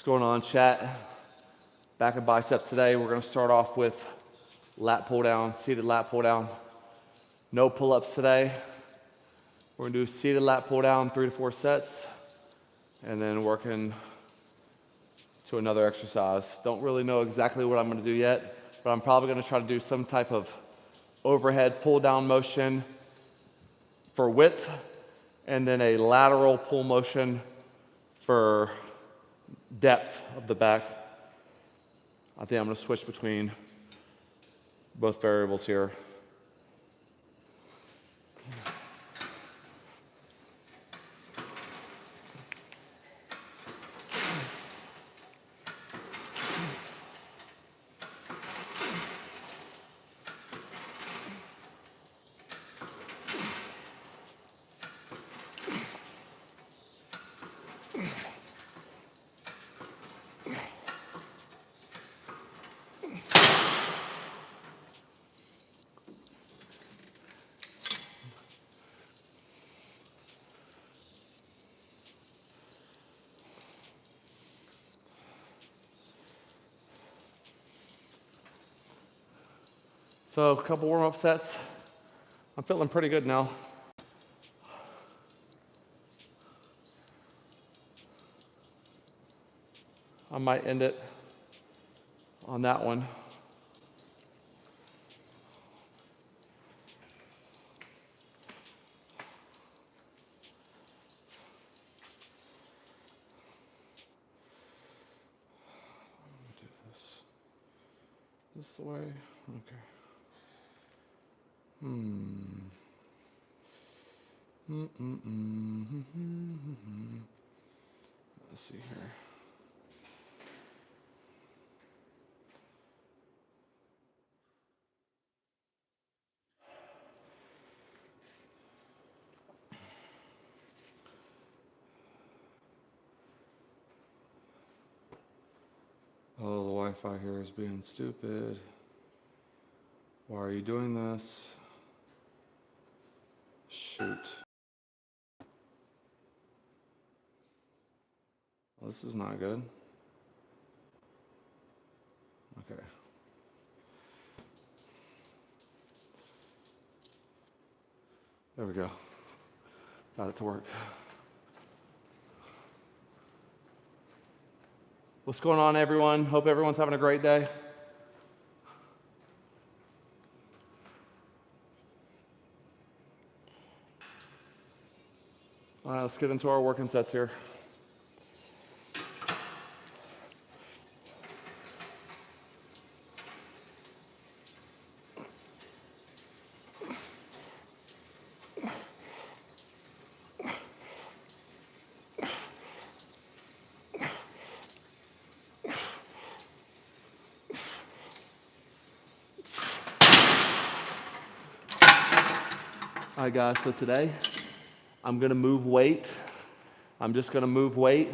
going on, chat? Back at biceps today. We're gonna start off with lat pull down, seated lat pull down. No pull-ups today. We're gonna do seated lat pull down, 3 to 4 sets, and then working to another exercise. Don't really know exactly what I'm gonna do yet, but I'm probably gonna try to do some type of overhead pull down motion for width, and then a lateral pull motion for depth of the back. I think I'm gonna switch between both variables here. So a couple warm-up sets. I'm feeling pretty good now. I might end it on that one. Do this the way? Okay. Let's see here. Oh, the Wi-Fi here is being stupid. Why are you doing this? Shoot. Well, this is not good. Okay. There we go. Got it to work. What's going on, everyone? Hope everyone's having a great day. All right, let's get into our working sets here. All right, guys, so today I'm gonna move weight. I'm just gonna move weight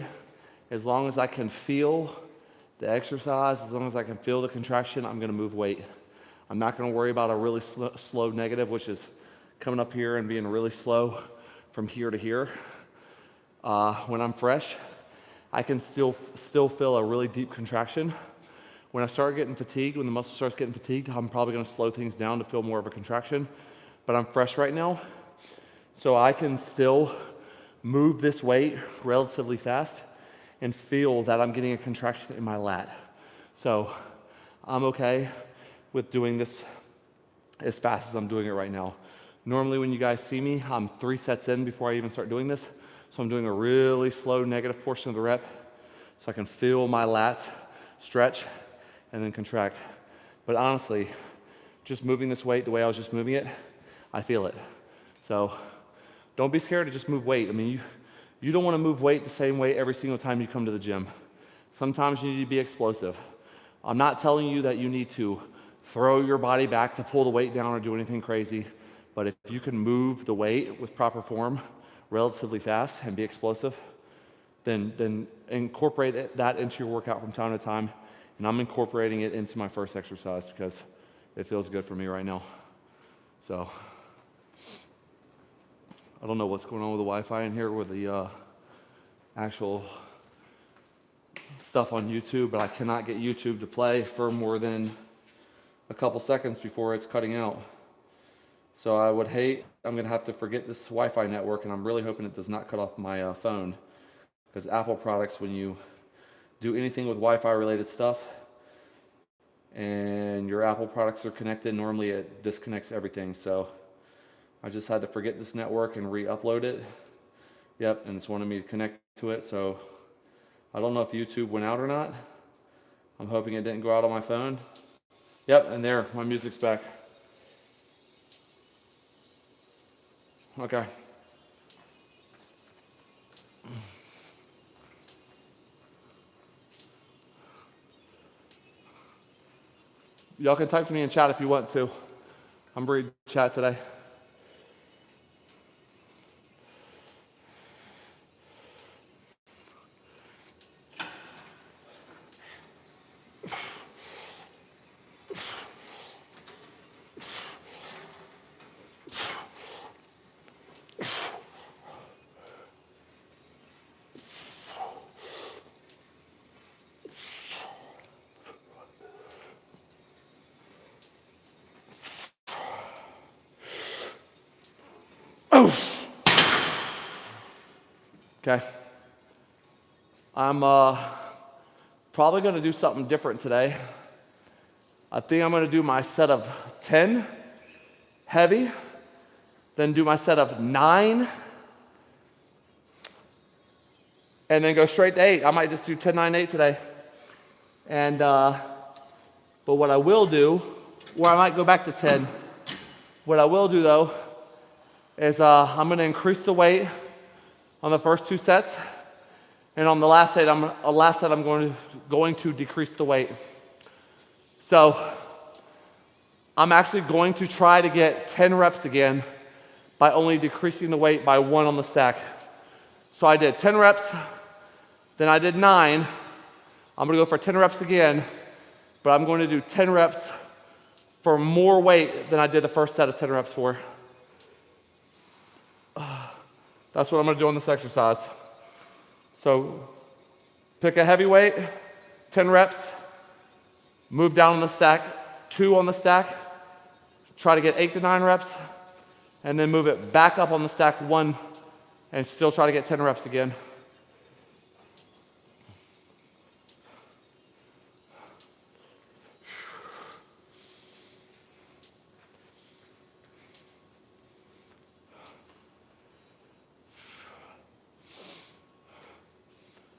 as long as I can feel the exercise, as long as I can feel the contraction, I'm gonna move weight. I'm not gonna worry about a really slow negative, which is coming up here and being really slow from here to here. When I'm fresh, I can still feel a really deep contraction. When I start getting fatigued, when the muscle starts getting fatigued, I'm probably gonna slow things down to feel more of a contraction. But I'm fresh right now, so I can still move this weight relatively fast and feel that I'm getting a contraction in my lat. So I'm okay with doing this as fast as I'm doing it right now. Normally when you guys see me, I'm 3 sets in before I even start doing this. So I'm doing a really slow negative portion of the rep so I can feel my lats stretch and then contract. But honestly, just moving this weight the way I was just moving it, I feel it. So don't be scared to just move weight. I mean, you don't want to move weight the same way every single time you come to the gym. Sometimes you need to be explosive. I'm not telling you that you need to throw your body back to pull the weight down or do anything crazy, but if you can move the weight with proper form relatively fast and be explosive, then incorporate that into your workout from time to time. And I'm incorporating it into my first exercise because it feels good for me right now. So I don't know what's going on with the Wi-Fi in here with the actual stuff on YouTube, but I cannot get YouTube to play for more than a couple seconds before it's cutting out. So I would hate, I'm gonna have to forget this Wi-Fi network, and I'm really hoping it does not cut off my phone, because Apple products, when you do anything with Wi-Fi related stuff and your Apple products are connected, normally it disconnects everything. So I just had to forget this network and re-upload it. Yep, and it's wanting me to connect to it. So I don't know if YouTube went out or not. I'm hoping it didn't go out on my phone. Yep, and there, my music's back. Okay. Y'all can type to me in chat if you want to. I'm ready to chat today. Okay. I'm probably going to do something different today. I think I'm going to do my set of 10 heavy, then do my set of 9, and then go straight to 8. I might just do 10, 9, 8 today. And but what I will do, or I might go back to 10. What I will do though is I'm going to increase the weight on the first 2 sets, and on the last set I'm going to decrease the weight. So I'm actually going to try to get 10 reps again by only decreasing the weight by 1 on the stack. So I did 10 reps, then I did 9. I'm gonna go for 10 reps again, but I'm going to do 10 reps for more weight than I did the first set of 10 reps for. That's what I'm gonna do on this exercise. So pick a heavy weight, 10 reps, move down on the stack, 2 on the stack, try to get 8 to 9 reps, and then move it back up on the stack 1, and still try to get 10 reps again.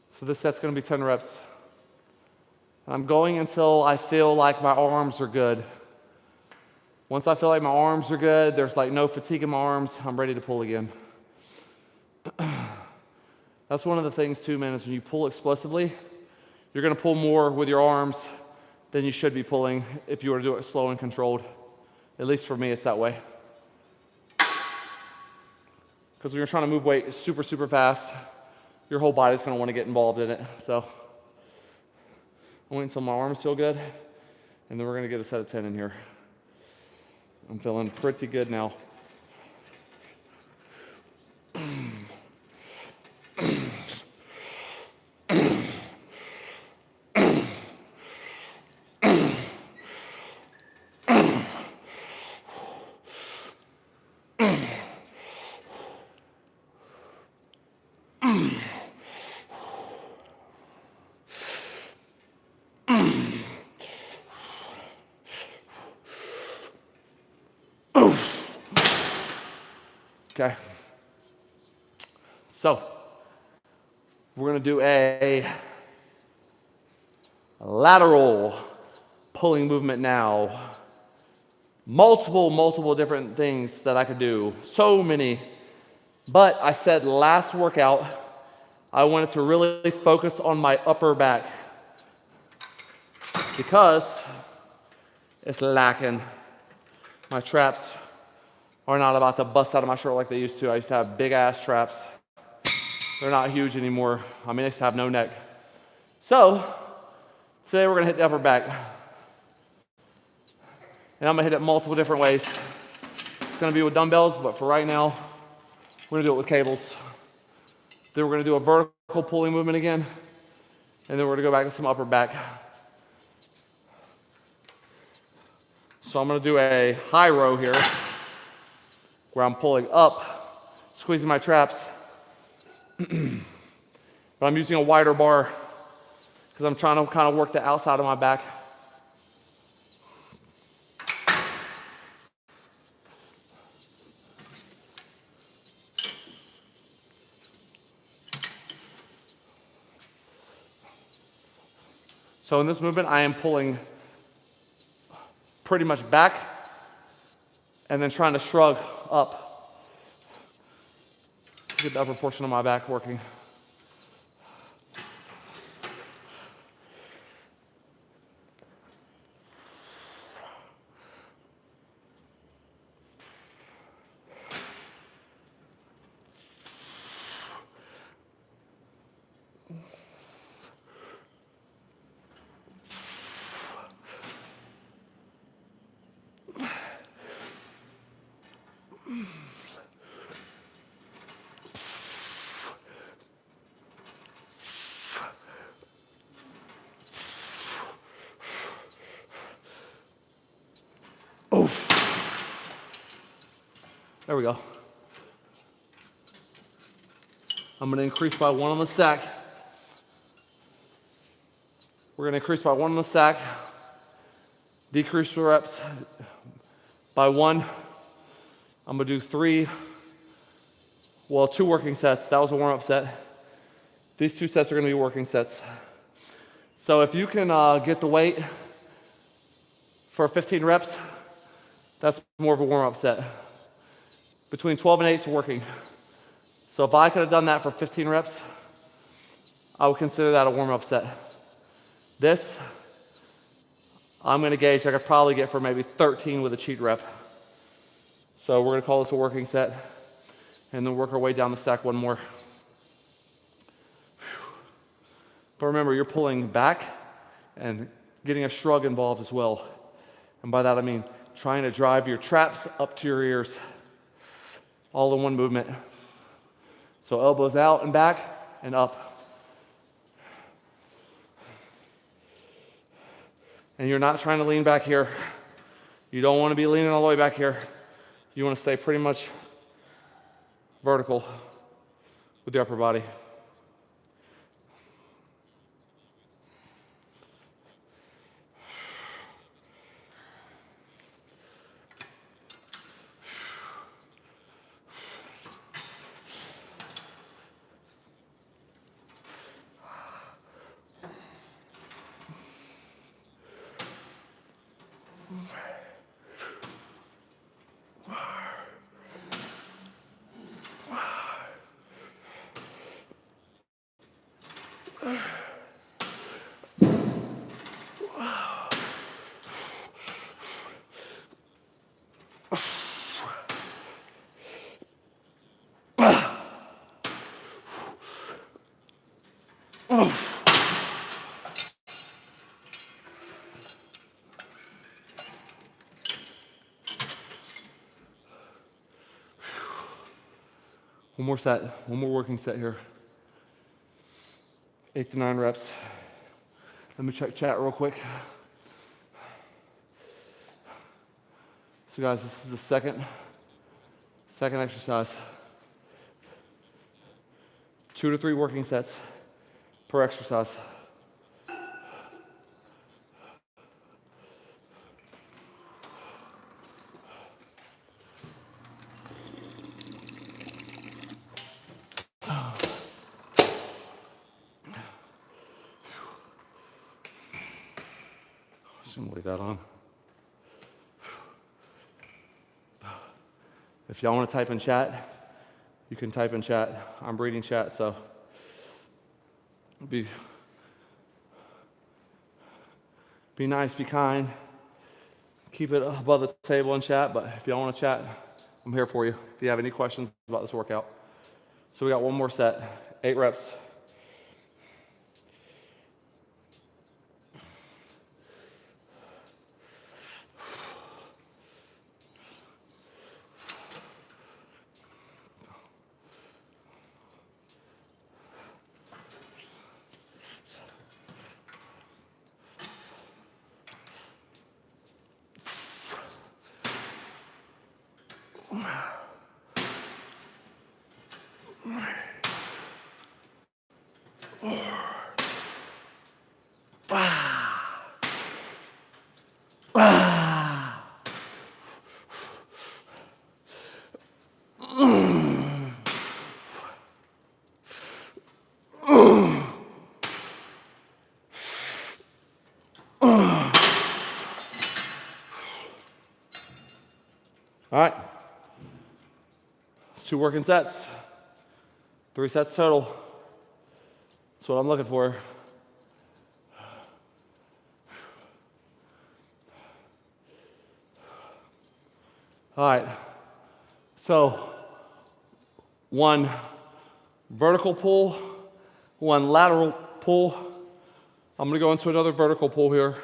So this set's gonna be 10 reps. I'm going until I feel like my arms are good. Once I feel like my arms are good, there's like no fatigue in my arms, I'm ready to pull again. That's one of the things too, man, is when you pull explosively, you're gonna pull more with your arms than you should be pulling if you were to do it slow and controlled. At least for me, it's that way. Because when you're trying to move weight super, super fast, your whole body's gonna wanna get involved in it. So I'll wait until my arms feel good, and then we're gonna get a set of 10 in here. I'm feeling pretty good now. Okay. So we're gonna do a lateral pulling movement now. Multiple different things that I could do. So many. But I said last workout, I wanted to really focus on my upper back because it's lacking. My traps are not about to bust out of my shirt like they used to. I used to have big ass traps. They're not huge anymore. I mean, I used to have no neck. So today we're gonna hit the upper back. And I'm gonna hit it multiple different ways. It's gonna be with dumbbells, but for right now, we're gonna do it with cables. Then we're gonna do a vertical pulling movement again. And then we're gonna go back to some upper back. So I'm gonna do a high row here, where I'm pulling up, squeezing my traps, but I'm using a wider bar because I'm trying to kind of work the outside of my back. So in this movement, I am pulling pretty much back and then trying to shrug up to get the upper portion of my back working. Oof. There we go. I'm gonna increase by 1 on the stack. We're gonna increase by 1 on the stack, decrease the reps by 1. I'm gonna do 2 working sets. That was a warm-up set. These 2 sets are gonna be working sets. So if you can get the weight for 15 reps, that's more of a warm-up set. Between 12 and 8 is working. So if I could have done that for 15 reps, I would consider that a warm-up set. This, I'm gonna gauge I could probably get for maybe 13 with a cheat rep. So we're gonna call this a working set and then work our way down the stack 1 more. But remember, you're pulling back and getting a shrug involved as well. And by that I mean trying to drive your traps up to your ears, all in one movement. So elbows out and back and up. And you're not trying to lean back here. You don't want to be leaning all the way back here. You want to stay pretty much vertical with the upper body. One more set, one more working set here. 8 to 9 reps. Let me check chat real quick. So guys, this is the second exercise. 2 to 3 working sets per exercise. Just gonna leave that on. If y'all want to type in chat, you can type in chat. I'm reading chat, so be nice, be kind. Keep it above the table in chat, but if y'all want to chat, I'm here for you if you have any questions about this workout. So we got one more set, 8 reps. All right. It's 2 working sets. 3 sets total. That's what I'm looking for. All right. So 1 vertical pull, 1 lateral pull. I'm going to go into another vertical pull here.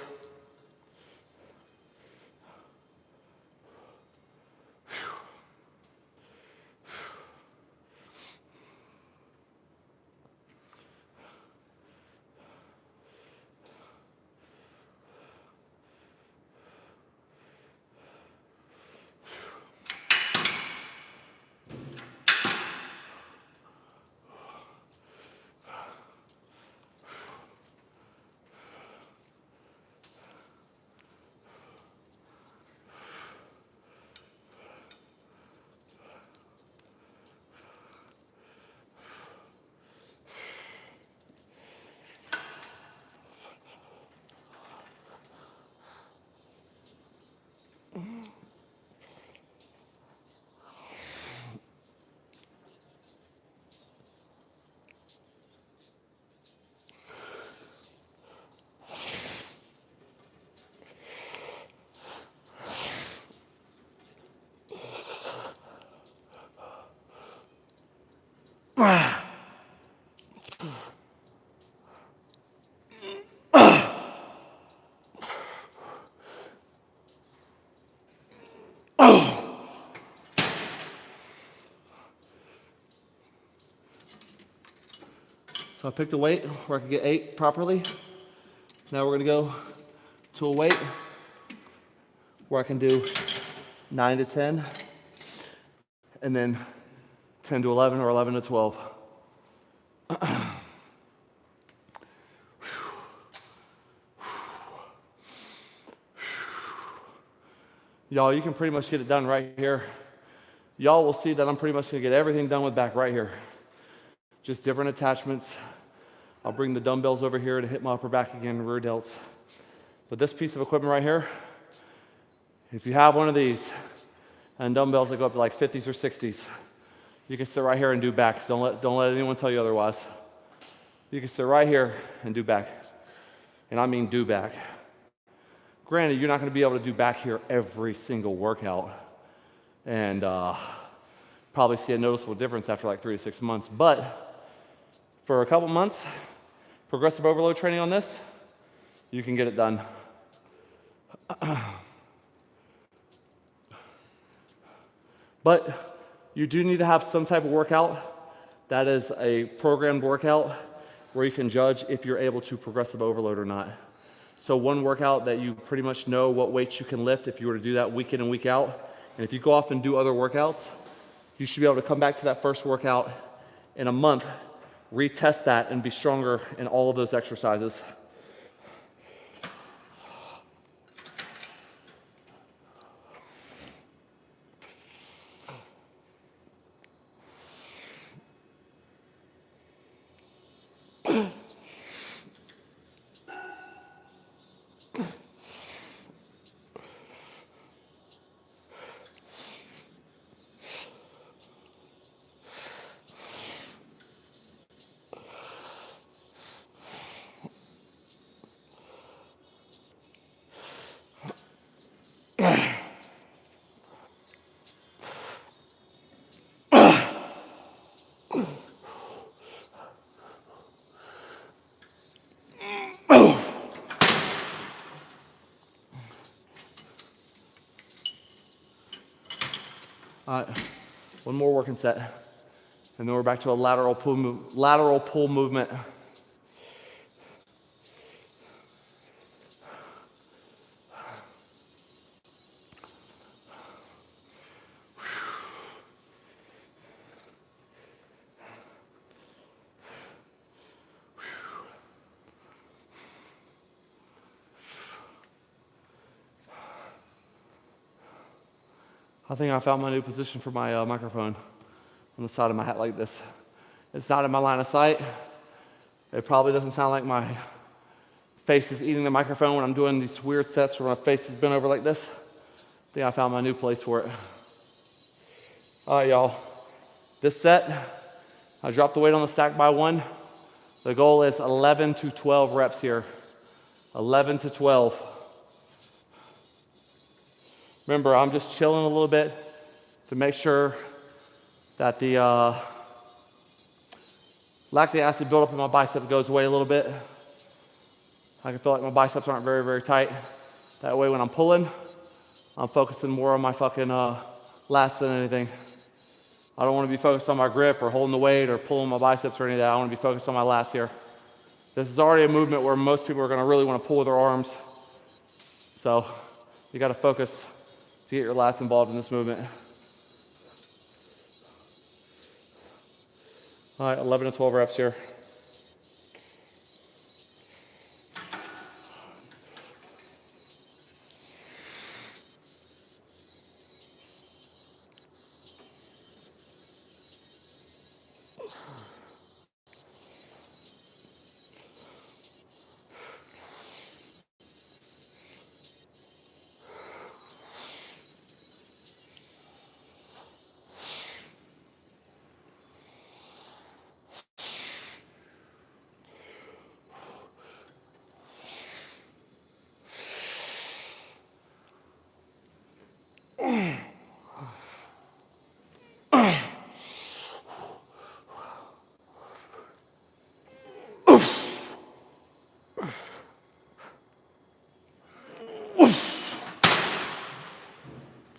So I picked a weight where I could get 8 properly. Now we're going to go to a weight where I can do 9 to 10, and then 10 to 11 or 11 to 12. Y'all, you can pretty much get it done right here. Y'all will see that I'm pretty much going to get everything done with back right here. Just different attachments. I'll bring the dumbbells over here to hit my upper back again, rear delts. But this piece of equipment right here, if you have one of these, and dumbbells that go up to like 50s or 60s, you can sit right here and do back. Don't let anyone tell you otherwise. You can sit right here and do back. And I mean do back. Granted, you're not going to be able to do back here every single workout and probably see a noticeable difference after like 3 to 6 months. But for a couple months, progressive overload training on this, you can get it done. But you do need to have some type of workout that is a programmed workout where you can judge if you're able to progressive overload or not. So one workout that you pretty much know what weights you can lift if you were to do that week in and week out. And if you go off and do other workouts, you should be able to come back to that first workout in a month, retest that, and be stronger in all of those exercises. All right, one more working set, and then we're back to a lateral pull movement. I think I found my new position for my microphone on the side of my hat like this. It's not in my line of sight. It probably doesn't sound like my face is eating the microphone when I'm doing these weird sets where my face is bent over like this. I think I found my new place for it. All right, y'all. This set, I dropped the weight on the stack by 1. The goal is 11 to 12 reps here. 11 to 12. Remember, I'm just chilling a little bit to make sure that the lactic acid buildup in my bicep goes away a little bit. I can feel like my biceps aren't very, very tight. That way when I'm pulling, I'm focusing more on my fucking lats than anything. I don't want to be focused on my grip or holding the weight or pulling my biceps or any of that. I want to be focused on my lats here. This is already a movement where most people are going to really want to pull with their arms. So you got to focus to get your lats involved in this movement. All right, 11 to 12 reps here.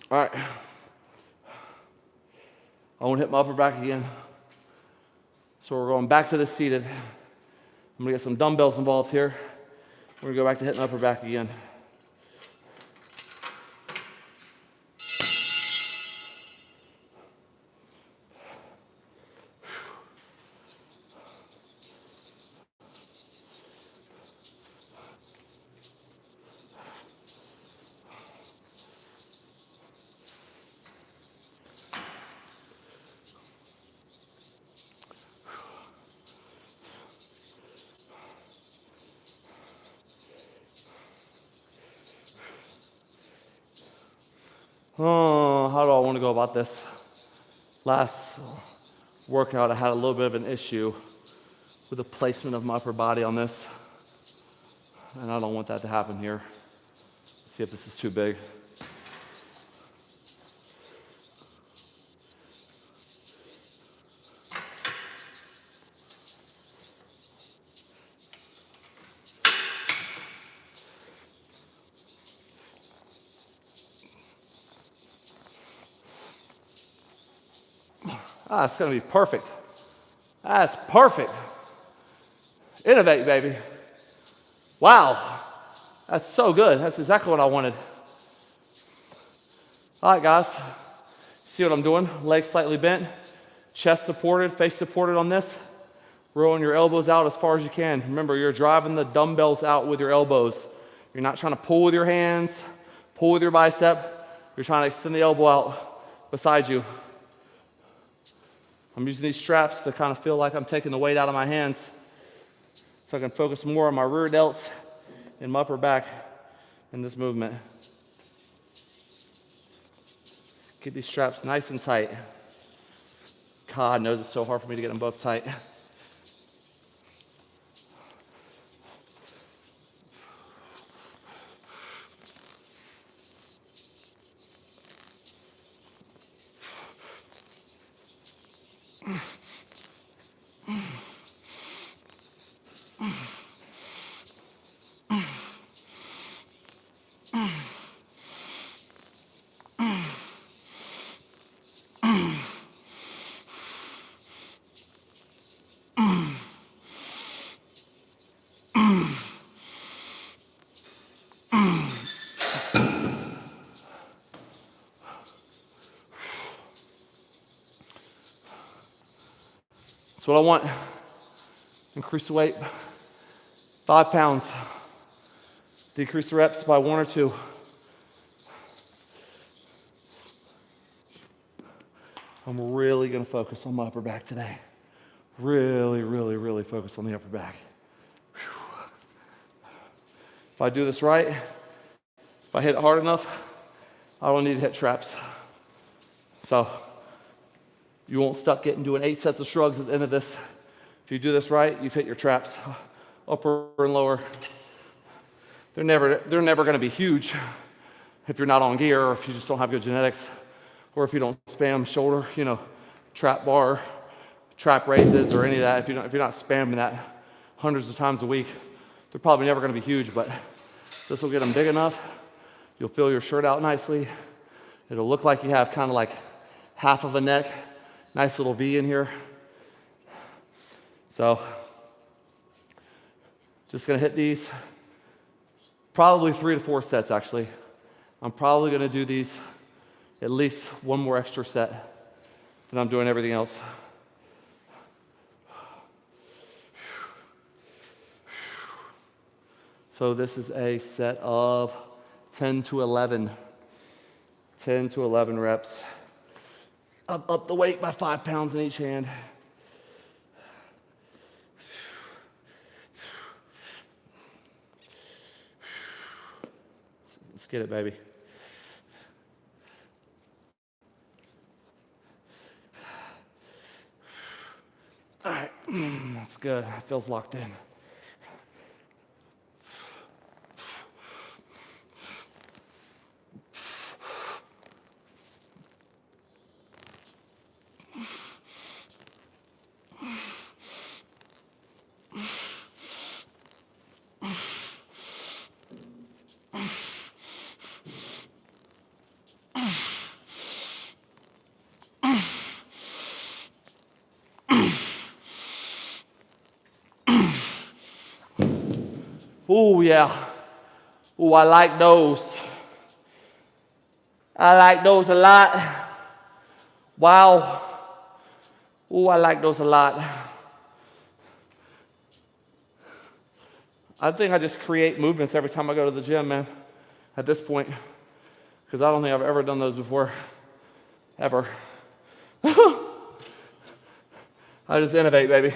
All right. I want to hit my upper back again. So we're going back to the seated. I'm gonna get some dumbbells involved here. We're gonna go back to hitting upper back again. Oh, how do I want to go about this? Last workout, I had a little bit of an issue with the placement of my upper body on this, and I don't want that to happen here. Let's see if this is too big. Ah, it's gonna be perfect. That's perfect. Innovate, baby. Wow, that's so good. That's exactly what I wanted. All right, guys. See what I'm doing? Legs slightly bent, chest supported, face supported on this. Rolling your elbows out as far as you can. Remember, you're driving the dumbbells out with your elbows. You're not trying to pull with your hands, pull with your bicep. You're trying to extend the elbow out beside you. I'm using these straps to kind of feel like I'm taking the weight out of my hands so I can focus more on my rear delts and my upper back in this movement. Get these straps nice and tight. God knows it's so hard for me to get them both tight. That's what I want. Increase the weight, 5 pounds. Decrease the reps by 1 or 2. I'm really gonna focus on my upper back today. Really, really, really focus on the upper back. Whew. If I do this right, if I hit it hard enough, I don't need to hit traps. So you won't stop doing 8 sets of shrugs at the end of this. If you do this right, you've hit your traps, upper and lower. They're never gonna be huge if you're not on gear, or if you just don't have good genetics, or if you don't spam shoulder, trap bar, trap raises, or any of that. If you're not spamming that hundreds of times a week, they're probably never gonna be huge, but this will get them big enough. You'll fill your shirt out nicely. It'll look like you have kind of like half of a neck, nice little V in here. So, just gonna hit these, probably 3 to 4 sets actually. I'm probably gonna do these at least one more extra set than I'm doing everything else. So this is a set of 10 to 11 reps. Up the weight by 5 pounds in each hand. Let's get it, baby. All right, that's good. That feels locked in. Ooh, yeah. Ooh, I like those. I like those a lot. Wow. Ooh, I like those a lot. I think I just create movements every time I go to the gym, man, at this point, because I don't think I've ever done those before, ever. I just innovate, baby.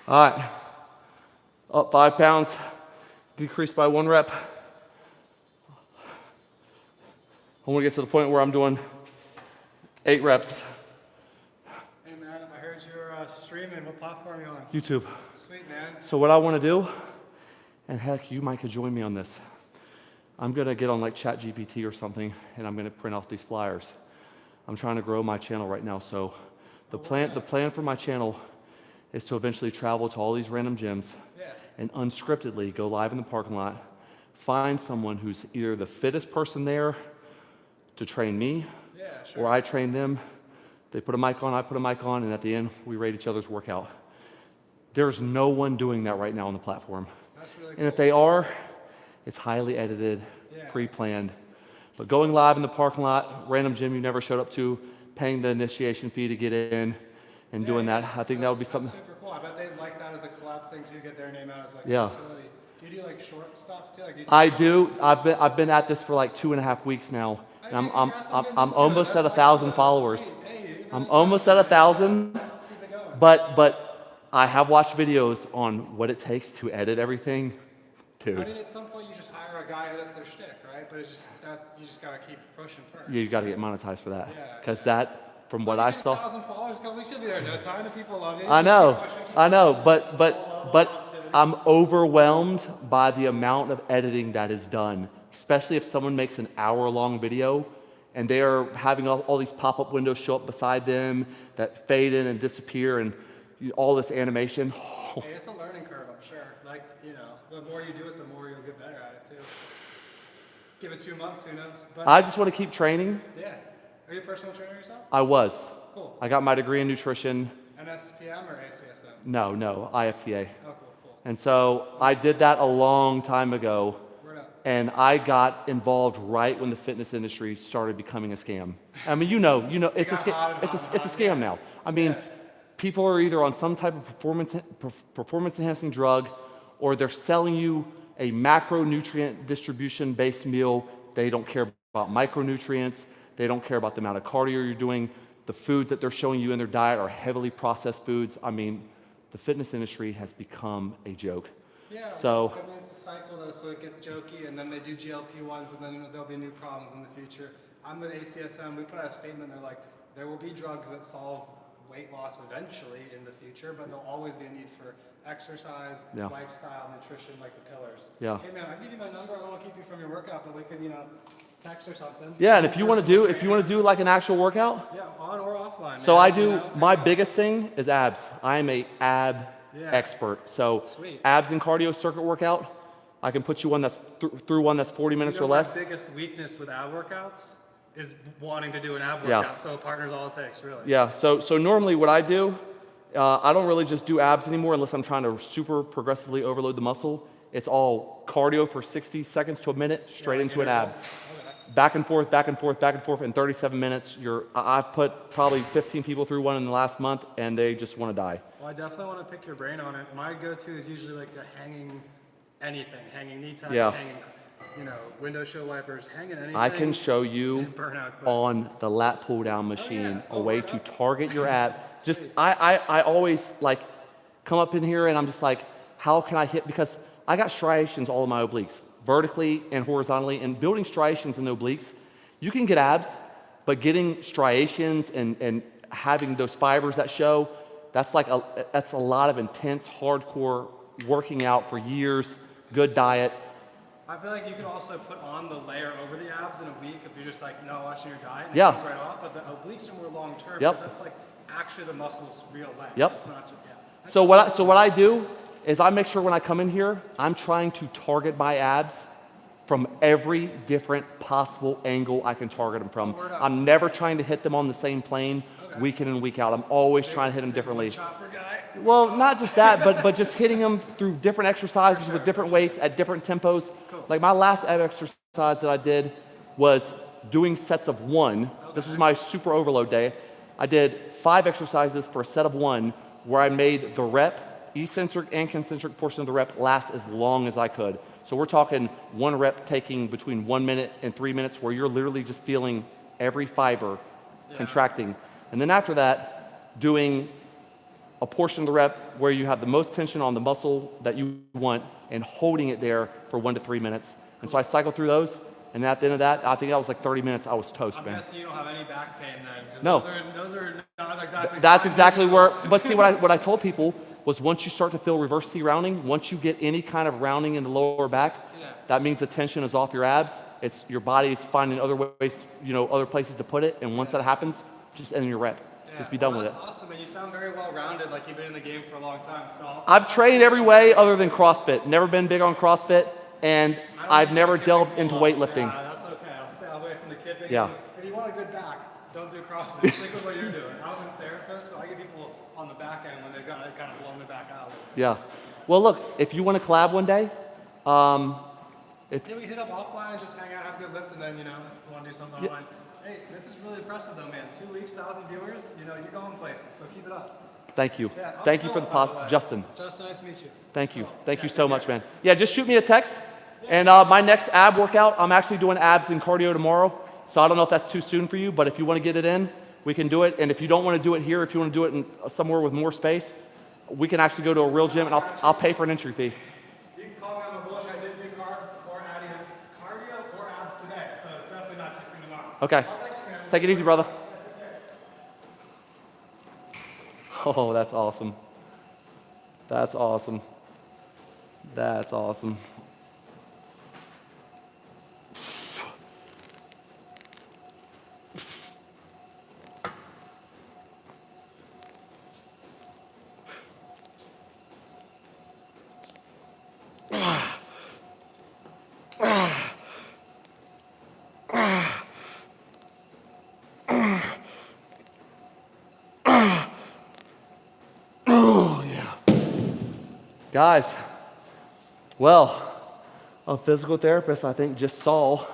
All right, up 5 pounds, decreased by 1 rep. I want to get to the point where I'm doing 8 reps. Hey man, I heard you're streaming. What platform are you on? YouTube. Sweet man. So what I want to do, and heck, you might could join me on this. I'm gonna get on like ChatGPT or something, and I'm gonna print off these flyers. I'm trying to grow my channel right now, so the plan for my channel is to eventually travel to all these random gyms and unscriptedly go live in the parking lot, find someone who's either the fittest person there to train me, or I train them. They put a mic on, I put a mic on, and at the end, we rate each other's workout. There's no one doing that right now on the platform. That's really cool. And if they are, it's highly edited, pre-planned. But going live in the parking lot, random gym you never showed up to, paying the initiation fee to get in, and doing that, I think that would be something. That's super cool. I bet they'd like that as a collab thing too, get their name out as like Yeah. a facility. Do you do like short stuff too? Like YouTube I shorts? do. I've been at this for like 2.5 weeks now, and I'm almost at 1,000 followers. I'm almost at 1,000, but I have watched videos on what it takes to edit everything, dude. I mean, at some point you just hire a guy who that's their shtick, right? But it's just that you just gotta keep pushing first. You got to get monetized for that, Yeah, because that, from what I saw. 1,000 followers, we should be there in no time. The people love you. I know, Keep pushing, but I'm overwhelmed by the amount of editing that is done, especially if someone makes an hour-long video and they are having all these pop-up windows show up beside them that fade in and disappear and all this animation. Hey, it's a learning curve, I'm sure. Like, the more you do it, the more you'll get better at it too. Give it 2 months, who knows? But I just want to keep training. yeah. Are you a personal trainer yourself? I was. Cool. I got my degree in nutrition. NSPM or ACSM? No, IFTA. Oh, cool. And so I did that a long time ago. Word up. And I got involved right when the fitness industry started becoming a scam. I mean, it's a scam now. I mean, people are either on some type of performance enhancing drug, or they're selling you a macronutrient distribution-based meal. They don't care about micronutrients. They don't care about the amount of cardio you're doing. The foods that they're showing you in their diet are heavily processed foods. I mean, the fitness industry has become a joke. Yeah, So, I mean, it's a cycle though, so it gets jokey, and then they do GLP-1s, and then there'll be new problems in the future. I'm with ACSM, we put out a statement, they're like, there will be drugs that solve weight loss eventually in the future, but there'll always be a need for exercise, Yeah. lifestyle, nutrition, like the pillars. Yeah. Hey man, I'll give you my number, I don't want to keep you from your workout, but we could, text or something. yeah, and if you want to do like an actual workout, Yeah, on or offline. so man, I do, my biggest thing is abs. I am a ab Yeah. expert. So Sweet. abs and cardio circuit workout, I can put you one that's through one that's 40 minutes or less. My biggest weakness with ab workouts is wanting to do an ab Yeah. workout, so a partner's all it takes, really. Yeah, so normally what I do, I don't really just do abs anymore unless I'm trying to super progressively overload the muscle. It's all cardio for 60 seconds to a minute, straight like into an ab. intervals. Okay. Back and forth, back and forth, back and forth in 37 minutes. I've put probably 15 people through one in the last month, and they just want to die. Well, I definitely want to pick your brain on it. My go-to is usually like a hanging anything, hanging knee taps, Yeah. hanging, window shield wipers, hanging anything. I can show you burn out quick. on the lat pull down machine a way word to up. target your ab. Just I always like come up in here and I'm just like, how can I hit? Because I got striations all in my obliques, vertically and horizontally, and building striations in the obliques, you can get abs, but getting striations and having those fibers that show, that's a lot of intense, hardcore working out for years, good diet. I feel like you could also put on the layer over the abs in a week if you're just like not watching your diet and Yeah. it comes right off. But the obliques are more long term Yep. because that's like actually the muscle's real length. Yep. It's not just So what I do is I make sure when I come in here, I'm trying to target my abs from every different possible angle I can target them from. I'm never trying to hit them on the same plane week in and week out. I'm always trying to hit them differently. chopper guy. Well, not just that, but just hitting them through different exercises with different weights at different tempos. Like my last ab exercise that I did was doing sets of one. This was my super overload day. I did 5 exercises for a set of 1 where I made the rep, eccentric and concentric portion of the rep last as long as I could. So we're talking 1 rep taking between 1 minute and 3 minutes where you're literally just feeling every fiber contracting. And then after that, doing a portion of the rep where you have the most tension on the muscle that you want and holding it there for 1 to 3 minutes. And so I cycled through those, and at the end of that, I think that was like 30 minutes, I was toast, I'm man. guessing you don't have any back pain then. 'Cause No. Those are not exactly. That's signs exactly of- where, but see what I told people was once you start to feel reverse C rounding, once you get any kind of rounding in the lower back, that means the tension is off your abs. It's your body is finding other ways, other places to put it. And once that happens, just end your rep. Just be done with it. That's awesome, and you sound very well rounded, like you've been in the game for a long time. So I've trained every way other than CrossFit. Never been big on CrossFit, and I've never delved into weightlifting. Yeah, that's okay. I'll stay away from the kipping. Yeah. If you want a good back, don't do CrossFit. Stick with what you're doing. I'm a therapist, so I get people on the back end when they've got it kind of blowing their back out. Yeah. Well, look, if you want to collab one day, Yeah, we hit up offline, just hang out, have a good lift, and then, if you want to do something online. Hey, this is really impressive though, man. 2 weeks, 1,000 viewers, you're going places, so keep it up. thank you. Yeah, Thank you for the by way. Justin. Justin, nice to meet you. Thank you. Thank you so much, man. Yeah, just shoot me a text. And my next ab workout, I'm actually doing abs and cardio tomorrow. So I don't know if that's too soon for you, but if you want to get it in, we can do it. And if you don't want to do it here, if you want to do it in somewhere with more space, we can actually go to a real gym and I'll pay for an entry fee. You can call me on the bullshit. I didn't do carbs or adding cardio or abs today, so it's definitely not testing tomorrow. Okay. I'll text you, man. Take it easy, brother. Oh, that's awesome. That's awesome. That's awesome. Oh, yeah. Guys, well, a physical therapist, I think, just saw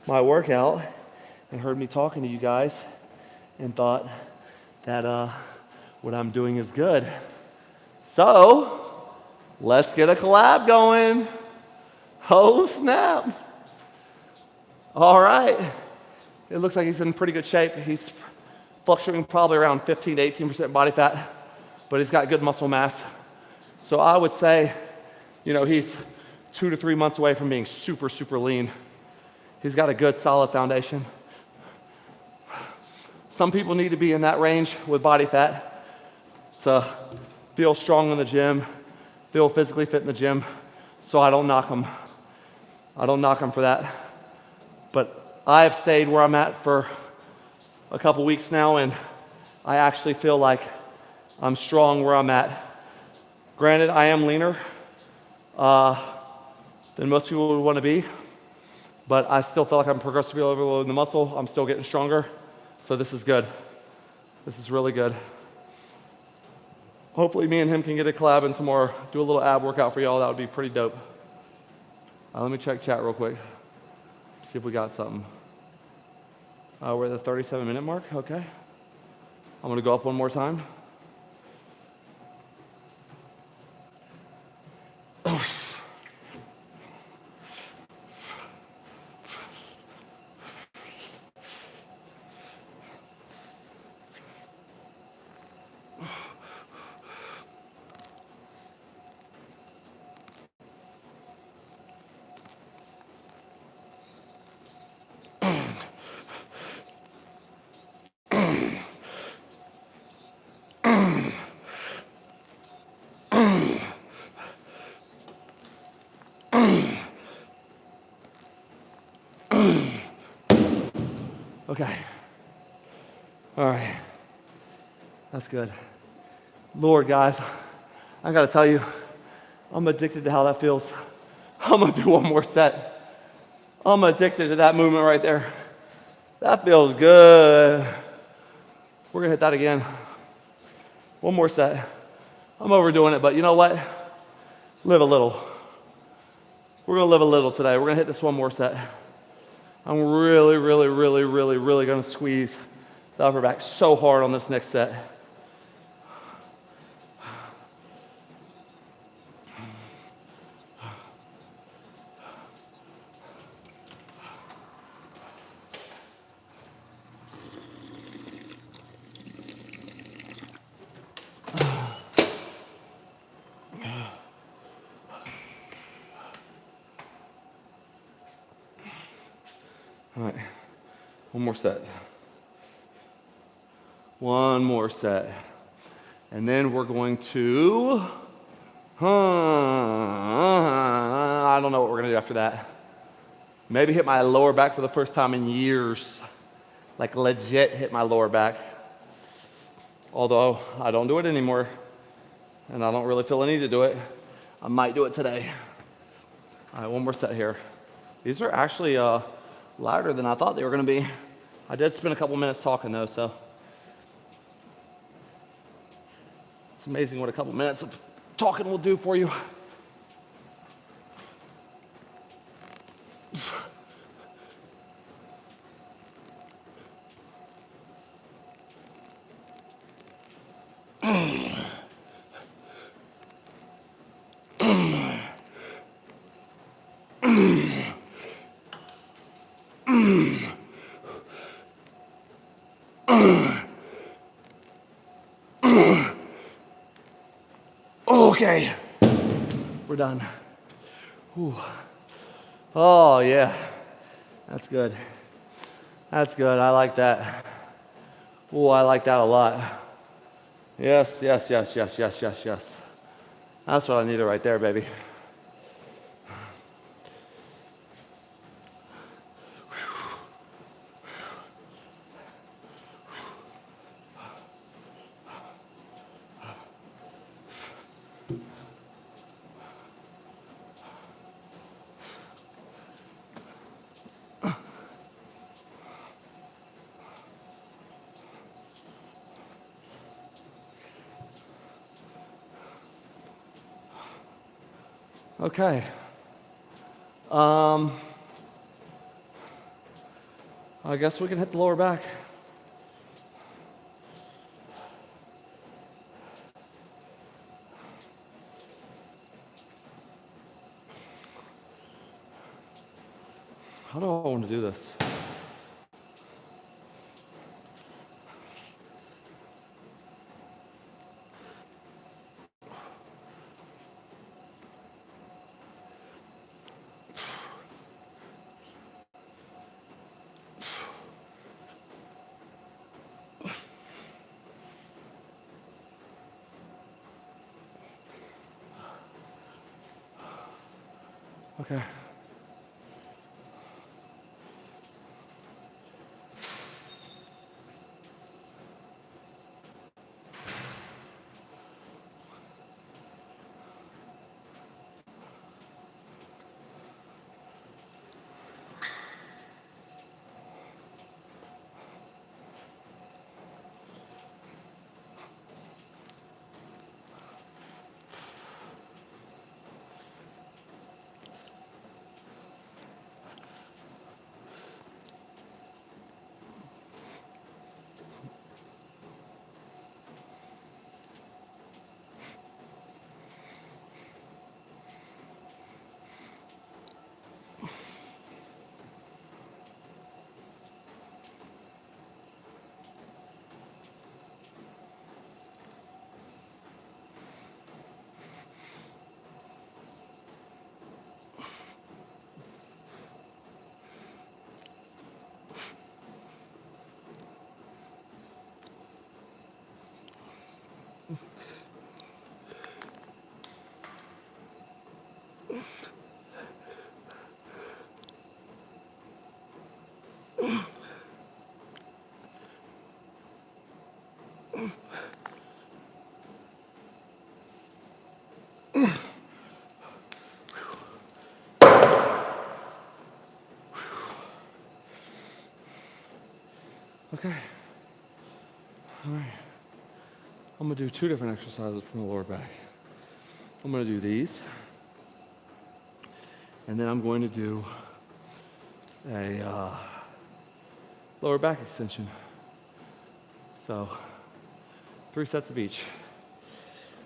my workout and heard me talking to you guys and thought that what I'm doing is good. So, let's get a collab going. Oh, snap. All right. It looks like he's in pretty good shape. He's fluctuating probably around 15 to 18% body fat, but he's got good muscle mass. So I would say, he's 2 to 3 months away from being super, super lean. He's got a good, solid foundation. Some people need to be in that range with body fat to feel strong in the gym, feel physically fit in the gym. So I don't knock them. I don't knock them for that. But I have stayed where I'm at for a couple weeks now, and I actually feel like I'm strong where I'm at. Granted, I am leaner than most people would want to be, but I still feel like I'm progressively overloading the muscle. I'm still getting stronger, so this is good. This is really good. Hopefully me and him can get a collab and some more, do a little ab workout for y'all. That would be pretty dope. Let me check chat real quick, see if we got something. We're at the 37-minute mark, okay. I'm gonna go up one more time. Okay. All right. That's good. Lord, guys, I gotta tell you, I'm addicted to how that feels. I'm gonna do one more set. I'm addicted to that movement right there. That feels good. We're gonna hit that again. One more set. I'm overdoing it, but you know what? Live a little. We're gonna live a little today. We're gonna hit this one more set. I'm really, really, really, really, really gonna squeeze the upper back so hard on this next set. All right, one more set. One more set. And then we're going to, I don't know what we're gonna do after that. Maybe hit my lower back for the first time in years. Like legit hit my lower back. Although I don't do it anymore, and I don't really feel a need to do it. I might do it today. All right, one more set here. These are actually lighter than I thought they were gonna be. I did spend a couple minutes talking though, so. It's amazing what a couple minutes of talking will do for you. Okay, we're done. Whew. Oh yeah, that's good. That's good, I like that. Oh, I like that a lot. Yes, yes, yes, yes, yes, yes, yes. That's what I needed right there, baby. Okay. I guess we can hit the lower back. How do I want to do this? Okay. Okay. All right. I'm gonna do 2 different exercises from the lower back. I'm gonna do these, and then I'm going to do a lower back extension. So 3 sets of each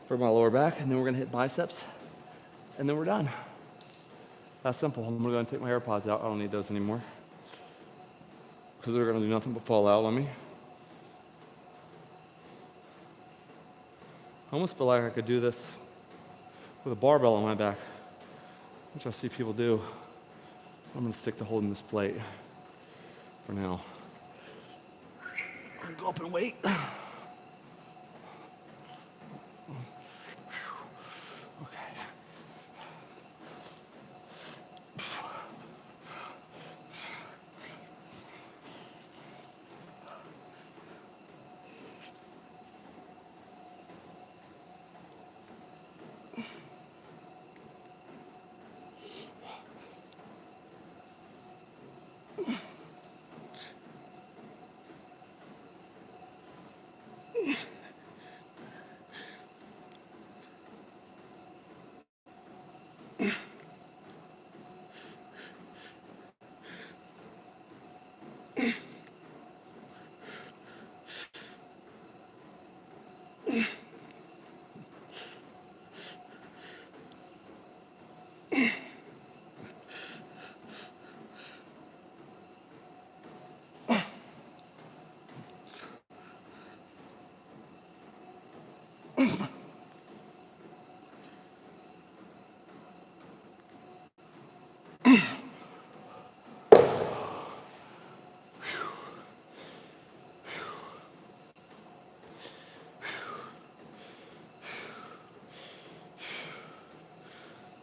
for my lower back, and then we're gonna hit biceps, and then we're done. That's simple. I'm gonna go and take my AirPods out. I don't need those anymore because they're gonna do nothing but fall out on me. I almost feel like I could do this with a barbell on my back, which I see people do. I'm gonna stick to holding this plate for now. I'm gonna go up and wait. Okay.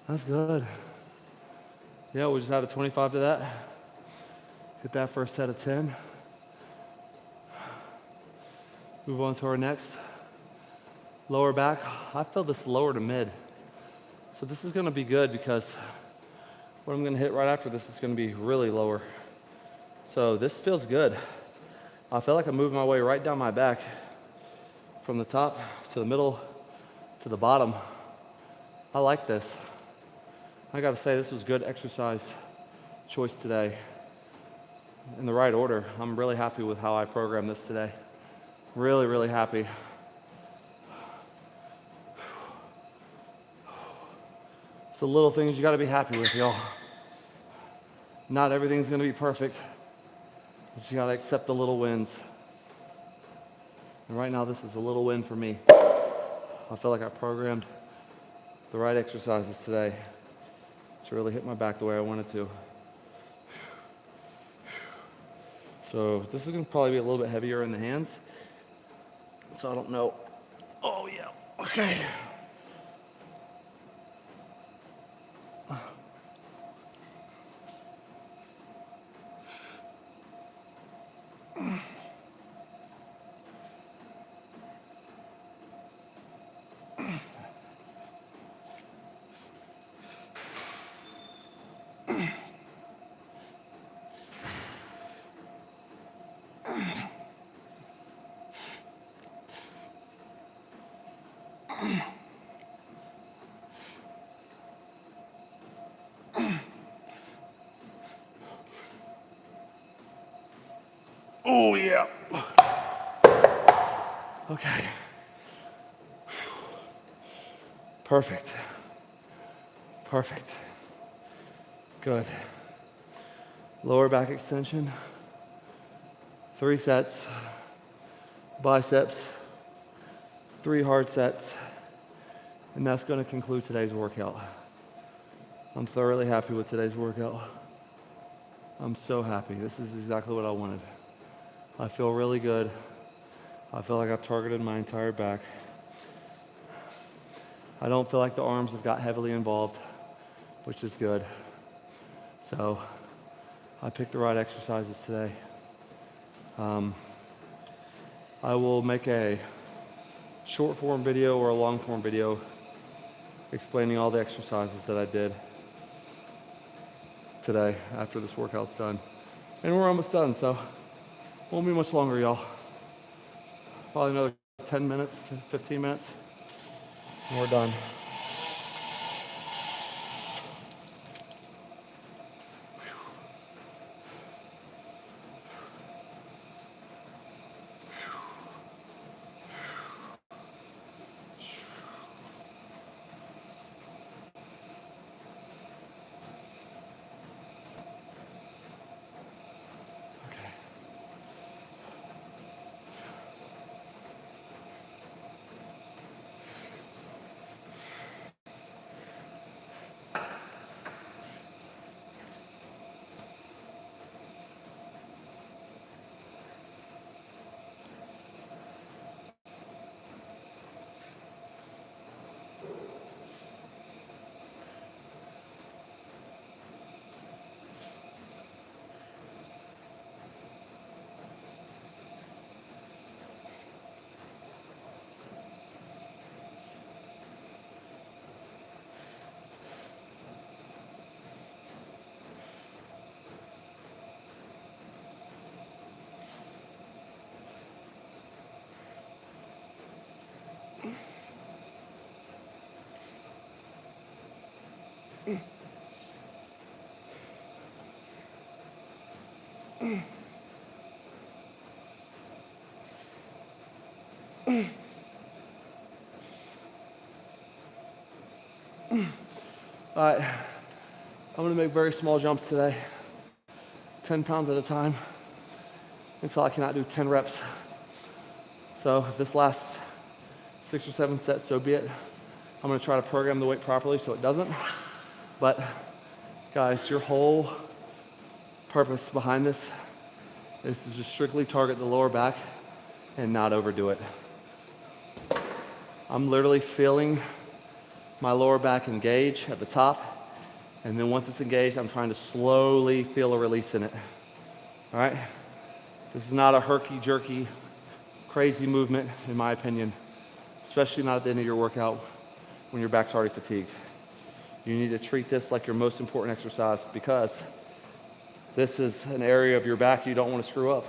That's good. Yeah, we just added 25 to that. Hit that for a set of 10. Move on to our next. Lower back. I feel this lower to mid. So this is gonna be good because what I'm gonna hit right after this is gonna be really lower. So this feels good. I feel like I'm moving my way right down my back from the top to the middle to the bottom. I like this. I gotta say, this was good exercise choice today. In the right order. I'm really happy with how I programmed this today. Really, really happy. It's the little things you gotta be happy with, y'all. Not everything's gonna be perfect. You just gotta accept the little wins. And right now, this is a little win for me. I feel like I programmed the right exercises today to really hit my back the way I wanted to. So this is gonna probably be a little bit heavier in the hands. So I don't know. Oh yeah, okay. Oh yeah. Okay. Perfect. Perfect. Good. Lower back extension. 3 sets. Biceps. 3 hard sets. And that's going to conclude today's workout. I'm thoroughly happy with today's workout. I'm so happy. This is exactly what I wanted. I feel really good. I feel like I've targeted my entire back. I don't feel like the arms have got heavily involved, which is good. So I picked the right exercises today. I will make a short form video or a long form video explaining all the exercises that I did today after this workout's done. And we're almost done, so won't be much longer, y'all. Probably another 10 minutes, 15 minutes, and we're done. All right, I'm gonna make very small jumps today, 10 pounds at a time, until I cannot do 10 reps. So if this lasts 6 or 7 sets, so be it. I'm gonna try to program the weight properly so it doesn't. But guys, your whole purpose behind this is to just strictly target the lower back and not overdo it. I'm literally feeling my lower back engage at the top, and then once it's engaged, I'm trying to slowly feel a release in it. All right? This is not a herky-jerky, crazy movement, in my opinion, especially not at the end of your workout when your back's already fatigued. You need to treat this like your most important exercise because this is an area of your back you don't want to screw up.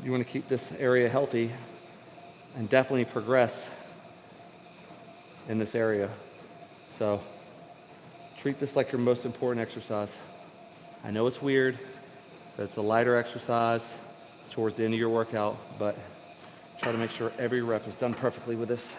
You want to keep this area healthy and definitely progress in this area. So treat this like your most important exercise. I know it's weird, but it's a lighter exercise. It's towards the end of your workout, but try to make sure every rep is done perfectly with this.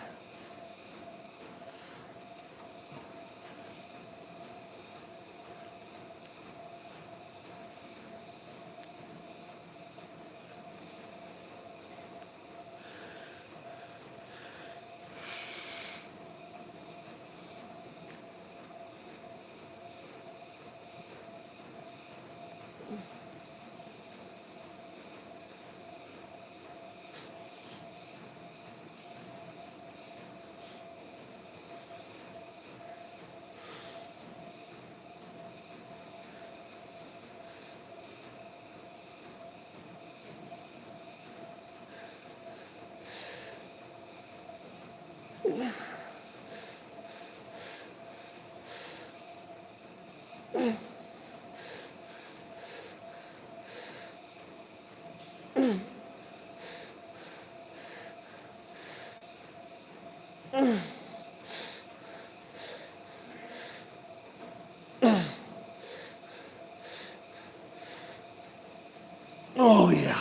Oh yeah.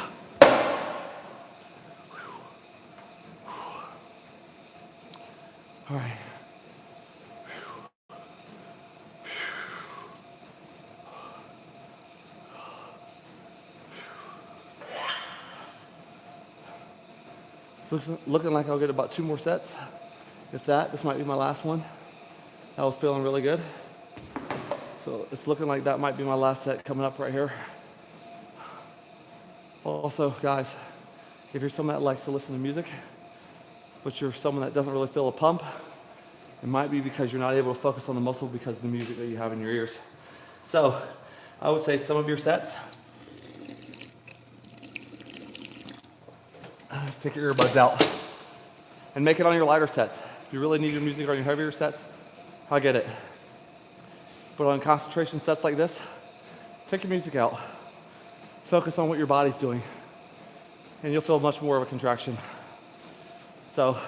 All right. It's looking like I'll get about 2 more sets. If that, this might be my last one. I was feeling really good. So it's looking like that might be my last set coming up right here. Also, guys, if you're someone that likes to listen to music, but you're someone that doesn't really feel a pump, it might be because you're not able to focus on the muscle because of the music that you have in your ears. So I would say some of your sets, take your earbuds out and make it on your lighter sets. If you really need your music on your heavier sets, I get it. But on concentration sets like this, take your music out. Focus on what your body's doing, and you'll feel much more of a contraction. So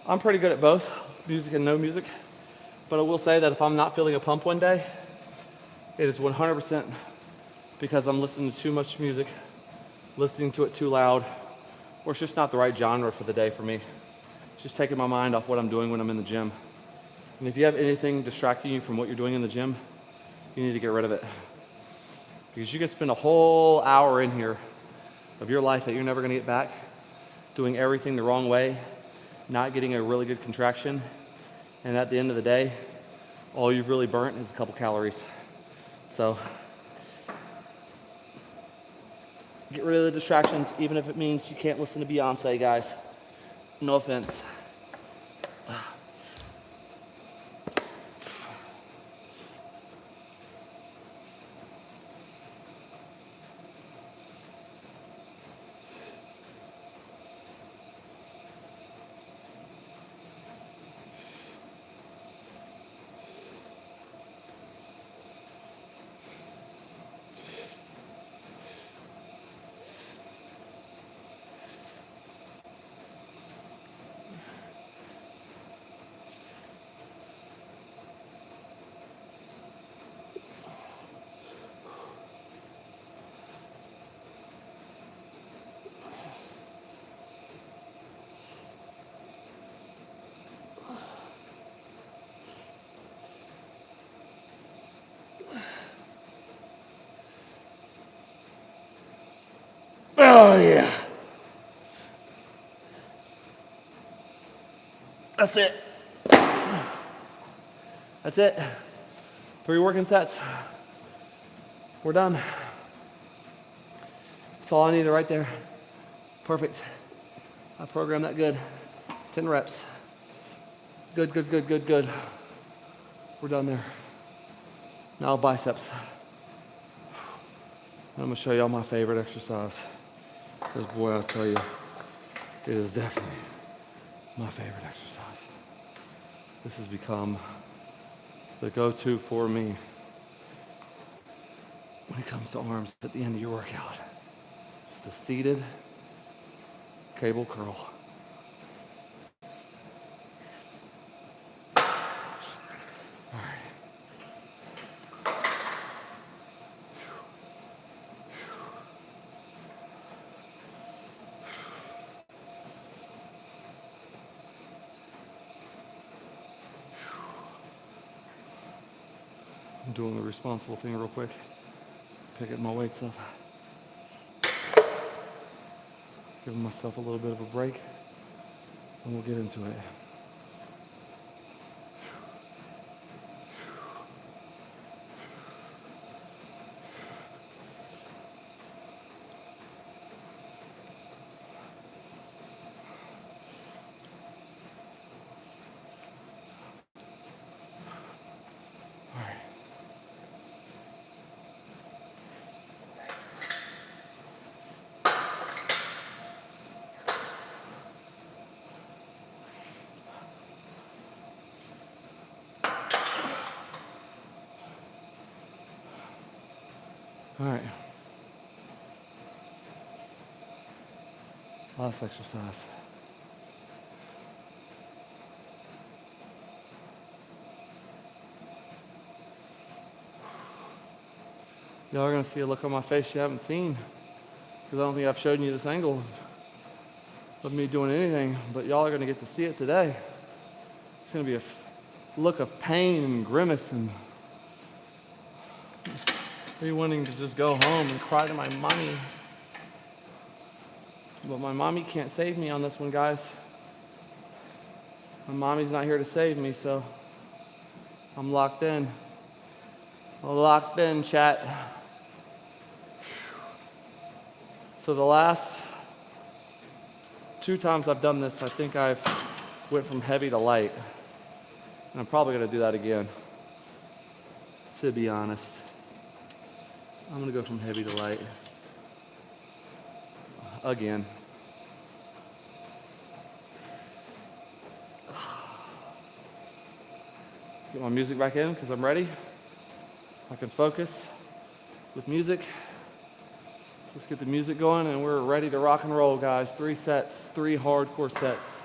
I'm pretty good at both, music and no music. But I will say that if I'm not feeling a pump one day, it is 100% because I'm listening to too much music, listening to it too loud, or it's just not the right genre for the day for me. It's just taking my mind off what I'm doing when I'm in the gym. And if you have anything distracting you from what you're doing in the gym, you need to get rid of it. Because you can spend a whole hour in here of your life that you're never gonna get back, doing everything the wrong way, not getting a really good contraction, and at the end of the day, all you've really burnt is a couple calories. So get rid of the distractions, even if it means you can't listen to Beyonce, guys. No offense. Oh yeah. That's it. That's it. 3 working sets. We're done. That's all I needed right there. Perfect. I programmed that good. 10 reps. Good, good, good, good, good. We're done there. Now biceps. I'm gonna show y'all my favorite exercise. Because boy, I'll tell you, it is definitely my favorite exercise. This has become the go-to for me when it comes to arms at the end of your workout. Just a seated cable curl. All right. I'm doing the responsible thing real quick. Picking my weights up. Giving myself a little bit of a break, and we'll get into it. All right. All right. Last exercise. Y'all are gonna see a look on my face you haven't seen, because I don't think I've shown you this angle of me doing anything, but y'all are gonna get to see it today. It's gonna be a look of pain and grimace and me wanting to just go home and cry to my mommy. But my mommy can't save me on this one, guys. My mommy's not here to save me, so I'm locked in. I'm locked in, chat. So the last 2 times I've done this, I think I've went from heavy to light. And I'm probably gonna do that again, to be honest. I'm gonna go from heavy to light. Again. Get my music back in because I'm ready. I can focus with music. So let's get the music going and we're ready to rock and roll, guys. 3 sets, 3 hardcore sets.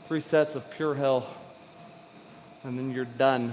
3 sets of pure hell. And then you're done.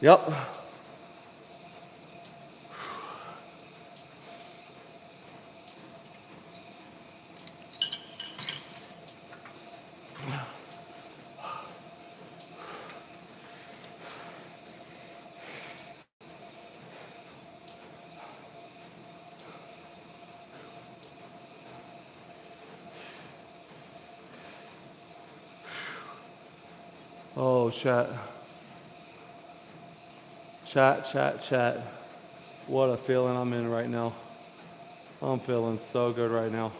Yep. Oh, chat. Chat. What a feeling I'm in right now. I'm feeling so good right now.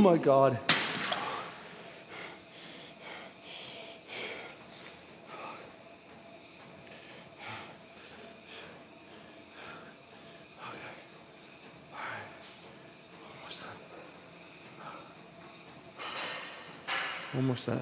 my God. One more set.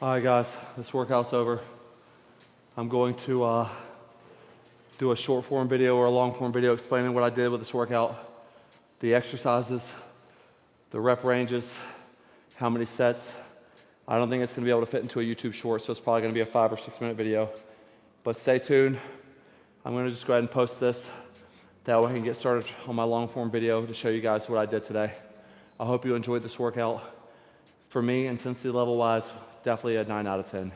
All right, guys, this workout's over. I'm going to do a short form video or a long form video explaining what I did with this workout, the exercises, the rep ranges, how many sets. I don't think it's gonna be able to fit into a YouTube short, so it's probably gonna be a 5 or 6 minute video. But stay tuned. I'm gonna just go ahead and post this. That way I can get started on my long form video to show you guys what I did today. I hope you enjoyed this workout. For me, intensity level wise, definitely a 9 out of 10.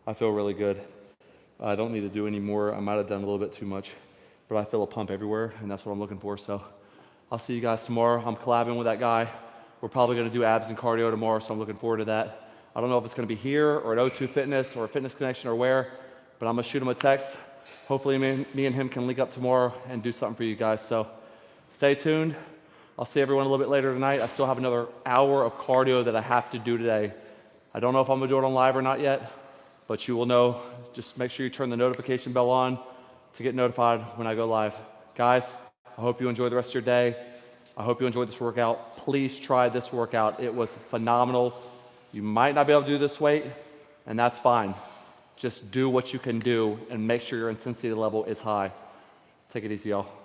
I feel really good. I don't need to do any more. I might have done a little bit too much, but I feel a pump everywhere, and that's what I'm looking for. So I'll see you guys tomorrow. I'm collabing with that guy. We're probably gonna do abs and cardio tomorrow, so I'm looking forward to that. I don't know if it's gonna be here or at O2 Fitness or Fitness Connection or where, but I'm gonna shoot him a text. Hopefully me and him can link up tomorrow and do something for you guys. So stay tuned. I'll see everyone a little bit later tonight. I still have another hour of cardio that I have to do today. I don't know if I'm gonna do it on live or not yet, but you will know. Just make sure you turn the notification bell on to get notified when I go live. Guys, I hope you enjoy the rest of your day. I hope you enjoyed this workout. Please try this workout. It was phenomenal. You might not be able to do this weight, and that's fine. Just do what you can do and make sure your intensity level is high. Take it easy, y'all.